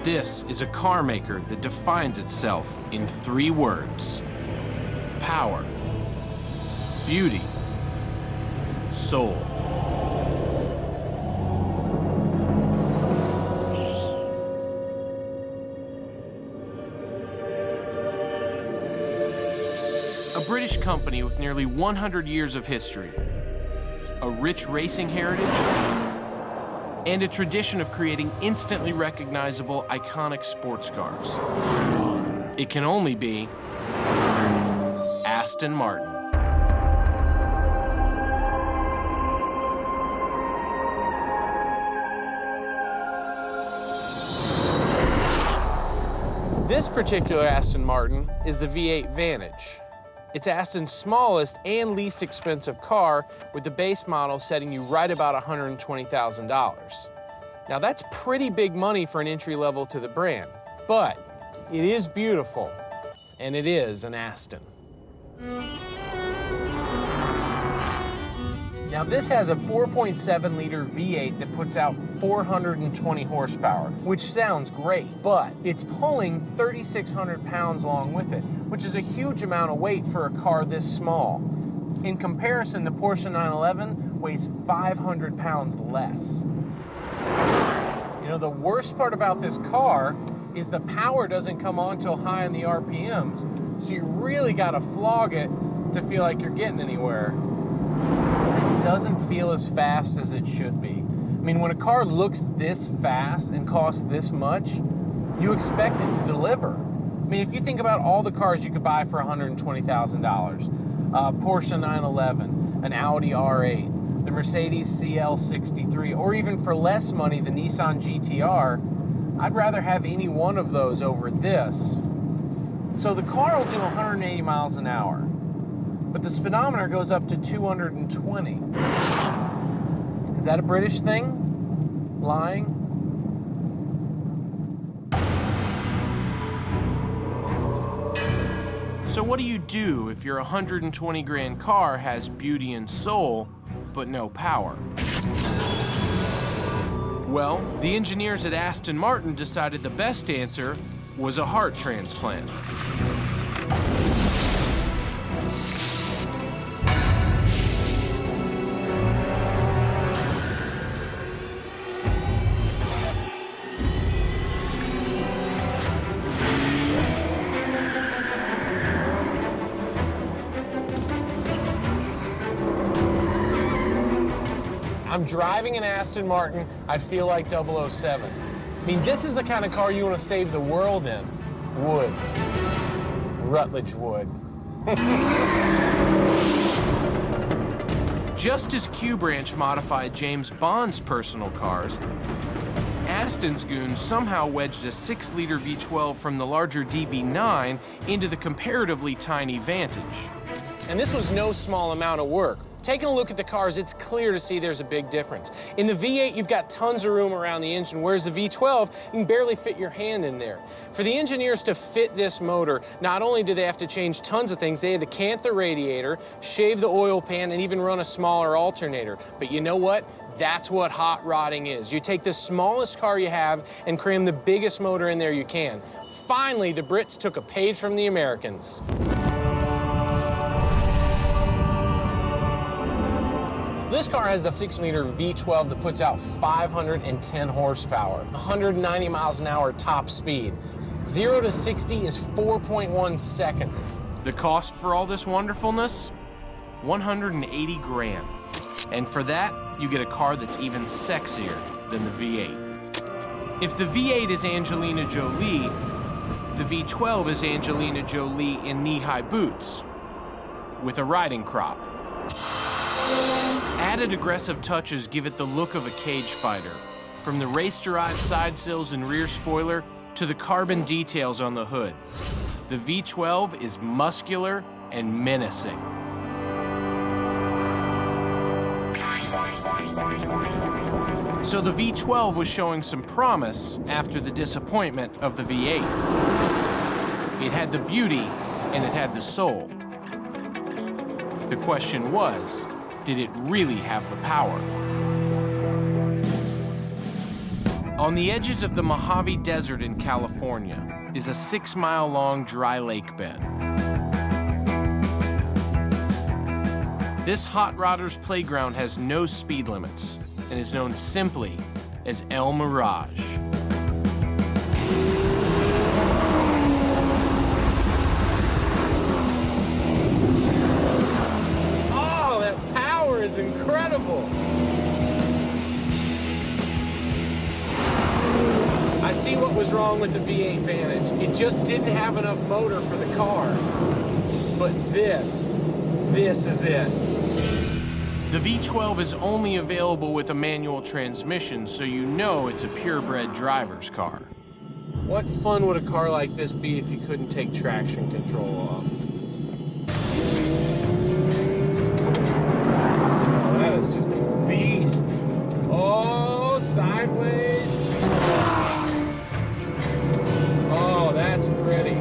This is a car maker that defines itself in 3 words: power, beauty, soul. A British company with nearly 100 years of history, a rich racing heritage, and a tradition of creating instantly recognizable, iconic sports cars. It can only be Aston Martin. This particular Aston Martin is the V8 Vantage. It's Aston's smallest and least expensive car, with the base model setting you right about $120,000. Now that's pretty big money for an entry level to the brand, but it is beautiful, and it is an Aston. Now this has a 4.7-liter V8 that puts out 420 horsepower, which sounds great, but it's pulling 3,600 pounds along with it, which is a huge amount of weight for a car this small. In comparison, the Porsche 911 weighs 500 pounds less. You know, the worst part about this car is the power doesn't come on till high in the RPMs, so you really gotta flog it to feel like you're getting anywhere. It doesn't feel as fast as it should be. I mean, when a car looks this fast and costs this much, you expect it to deliver. I mean, if you think about all the cars you could buy for $120,000, Porsche 911, an Audi R8, the Mercedes CL63, or even for less money, the Nissan GTR, I'd rather have any one of those over this. So the car will do 180 miles an hour, but the speedometer goes up to 220. Is that a British thing? Lying? So what do you do if your 120 grand car has beauty and soul, but no power? Well, the engineers at Aston Martin decided the best answer was a heart transplant. I'm driving an Aston Martin, I feel like 007. I mean, this is the kind of car you want to save the world in. Wood. Rutledge wood. Just as Q Branch modified James Bond's personal cars, Aston's goons somehow wedged a 6-liter V12 from the larger DB9 into the comparatively tiny Vantage. And this was no small amount of work. Taking a look at the cars, it's clear to see there's a big difference. In the V8, you've got tons of room around the engine, whereas the V12, you can barely fit your hand in there. For the engineers to fit this motor, not only did they have to change tons of things, they had to cant the radiator, shave the oil pan, and even run a smaller alternator. But you know what? That's what hot rodding is. You take the smallest car you have and cram the biggest motor in there you can. Finally, the Brits took a page from the Americans. This car has a 6-liter V12 that puts out 510 horsepower, 190 miles an hour top speed. 0 to 60 is 4.1 seconds. The cost for all this wonderfulness? 180 grand. And for that, you get a car that's even sexier than the V8. If the V8 is Angelina Jolie, the V12 is Angelina Jolie in knee-high boots with a riding crop. Added aggressive touches give it the look of a cage fighter, from the race-derived side sills and rear spoiler to the carbon details on the hood. The V12 is muscular and menacing. So the V12 was showing some promise after the disappointment of the V8. It had the beauty and it had the soul. The question was, did it really have the power? On the edges of the Mojave Desert in California is a 6-mile-long dry lake bed. This hot rodders playground has no speed limits and is known simply as El Mirage. Oh, that power is incredible. I see what was wrong with the V8 Vantage. It just didn't have enough motor for the car. But this is it. The V12 is only available with a manual transmission, so you know it's a purebred driver's car. What fun would a car like this be if you couldn't take traction control off? Oh, that is just a beast. Oh, sideways. Oh, that's pretty.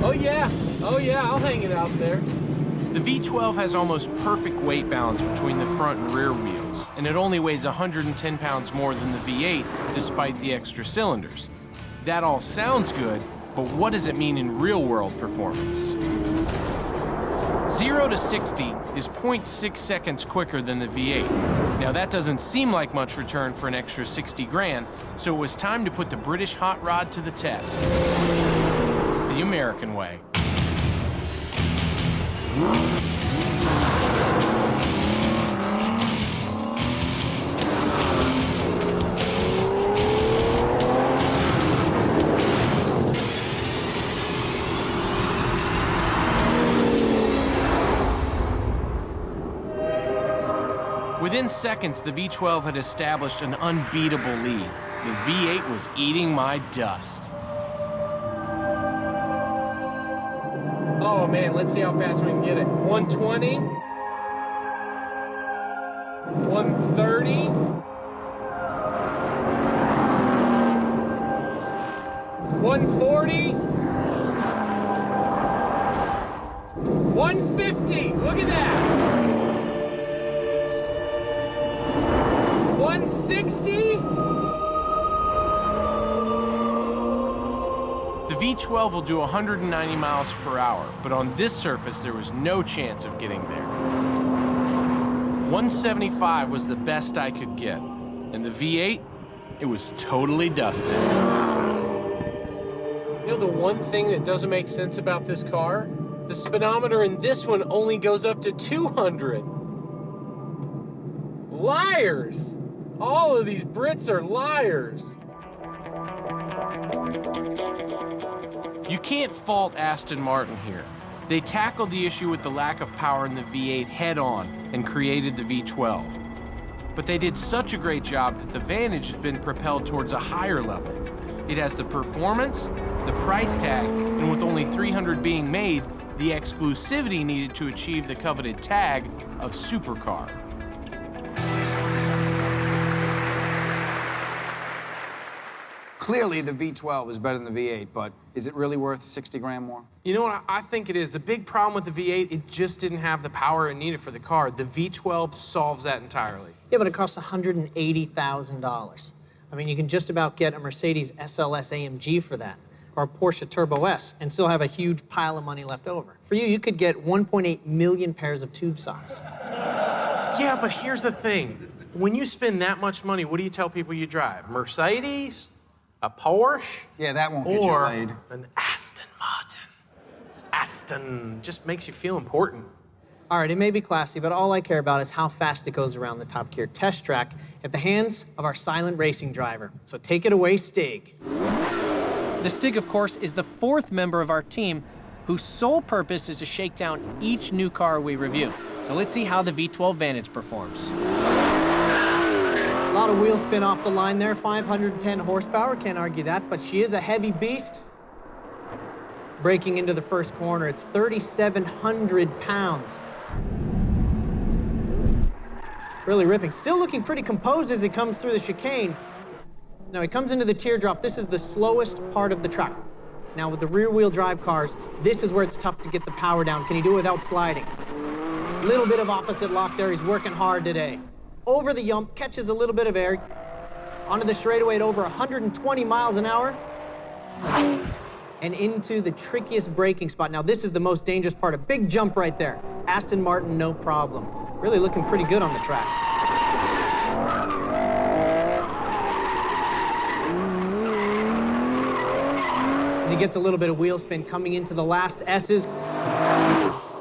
Oh yeah, I'll hang it out there. The V12 has almost perfect weight balance between the front and rear wheels, and it only weighs 110 pounds more than the V8 despite the extra cylinders. That all sounds good, but what does it mean in real-world performance? 0 to 60 is 0.6 seconds quicker than the V8. Now that doesn't seem like much return for an extra 60 grand, so it was time to put the British hot rod to the test. The American way. Within seconds, the V12 had established an unbeatable lead. The V8 was eating my dust. Oh man, let's see how fast we can get it. 120. 130. 140. 150. Look at that. 160. The V12 will do 190 miles per hour, but on this surface there was no chance of getting there. 175 was the best I could get, and the V8, it was totally dusted. You know the one thing that doesn't make sense about this car? The speedometer in this one only goes up to 200. Liars! All of these Brits are liars. You can't fault Aston Martin here. They tackled the issue with the lack of power in the V8 head-on and created the V12. But they did such a great job that the Vantage has been propelled towards a higher level. It has the performance, the price tag, and with only 300 being made, the exclusivity needed to achieve the coveted tag of supercar. Clearly, the V12 is better than the V8, but is it really worth 60 grand more? You know what I think it is? The big problem with the V8, it just didn't have the power it needed for the car. The V12 solves that entirely. Yeah, but it costs $180,000. I mean, you can just about get a Mercedes SLS AMG for that, or a Porsche Turbo S, and still have a huge pile of money left over. For you, you could get 1.8 million pairs of tube socks. Yeah, but here's the thing. When you spend that much money, what do you tell people you drive? Mercedes? A Porsche? Yeah, that won't get you Or laid. an Aston Martin. Aston just makes you feel important. All right, it may be classy, but all I care about is how fast it goes around the Top Gear test track at the hands of our silent racing driver. So take it away, Stig. The Stig, of course, is the fourth member of our team whose sole purpose is to shake down each new car we review. So let's see how the V12 Vantage performs. A lot of wheel spin off the line there, 510 horsepower, can't argue that, but she is a heavy beast. Braking into the first corner, it's 3,700 pounds. Really ripping. Still looking pretty composed as it comes through the chicane. Now, he comes into the teardrop. This is the slowest part of the track. Now, with the rear-wheel drive cars, this is where it's tough to get the power down. Can he do it without sliding? Little bit of opposite lock there. He's working hard today. over the yump, catches a little bit of air, onto the straightaway at over 120 miles an hour, and into the trickiest braking spot. Now, this is the most dangerous part, a big jump right there. Aston Martin, no problem. Really looking pretty good on the track. As he gets a little bit of wheel spin coming into the last S's,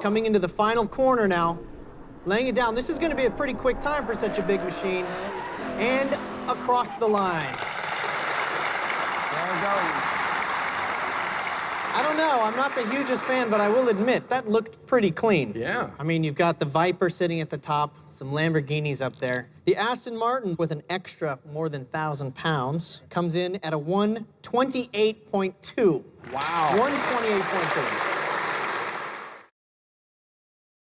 coming into the final corner now, laying it down. This is going to be a pretty quick time for such a big machine, and across the line. There it goes. I don't know, I'm not the hugest fan, but I will admit, that looked pretty clean. Yeah. I mean, you've got the Viper sitting at the top, some Lamborghinis up there. The Aston Martin, with an extra more than 1,000 pounds, comes in at a 128.2. Wow. 128.2.